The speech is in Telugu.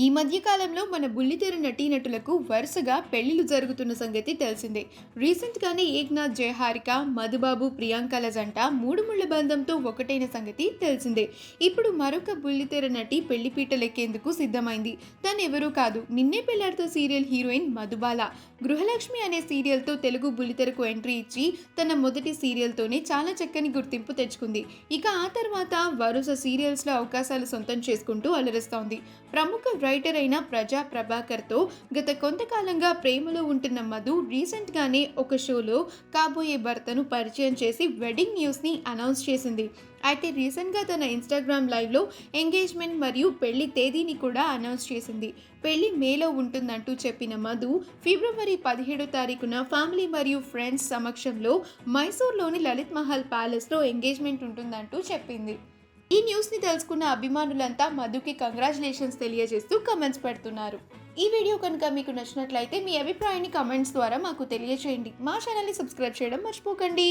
ఈ మధ్య కాలంలో మన బుల్లితెర నటీనటులకు వరుసగా పెళ్లిళ్లు జరుగుతున్న సంగతి తెలిసిందే. రీసెంట్ గానే ఏక్నాథ్ జయహారిక, మధుబాబు, ప్రియాంకల జంట మూడు ముళ్ల బంధంతో ఒకటైన సంగతి తెలిసిందే. ఇప్పుడు మరొక బుల్లితెర నటి పెళ్లిపీటలెక్కేందుకు సిద్ధమైంది. తనెవరూ కాదు, నిన్నే పెళ్లాడుతో సీరియల్ హీరోయిన్ మధుబాల. గృహలక్ష్మి అనే సీరియల్తో తెలుగు బుల్లితెరకు ఎంట్రీ ఇచ్చి తన మొదటి సీరియల్తోనే చాలా చక్కని గుర్తింపు తెచ్చుకుంది. ఇక ఆ తర్వాత వరుస సీరియల్స్లో అవకాశాలు సొంతం చేసుకుంటూ అలరిస్తోంది. ప్రముఖ రైటర్ అయిన ప్రజా ప్రభాకర్తో గత కొంతకాలంగా ప్రేమలో ఉంటున్న మధు రీసెంట్గానే ఒక షోలో కాబోయే భర్తను పరిచయం చేసి వెడ్డింగ్ న్యూస్ని అనౌన్స్ చేసింది. అయితే రీసెంట్గా తన ఇన్స్టాగ్రామ్ లైవ్లో ఎంగేజ్మెంట్ మరియు పెళ్లి తేదీని కూడా అనౌన్స్ చేసింది. పెళ్లి మేలో ఉంటుందంటూ చెప్పిన మధు ఫిబ్రవరి 17వ తారీఖున ఫ్యామిలీ మరియు ఫ్రెండ్స్ సమక్షంలో మైసూర్లోని లలిత్ మహల్ ప్యాలెస్లో ఎంగేజ్మెంట్ ఉంటుందంటూ చెప్పింది. ఈ న్యూస్ని తెలుసుకున్న అభిమానులంతా మధుకి కంగ్రాచులేషన్స్ తెలియజేస్తూ కమెంట్స్ పెడుతున్నారు. ఈ వీడియో కనుక మీకు నచ్చినట్లయితే మీ అభిప్రాయాన్ని కమెంట్స్ ద్వారా మాకు తెలియజేయండి. మా ఛానల్ని సబ్స్క్రైబ్ చేయడం మర్చిపోకండి.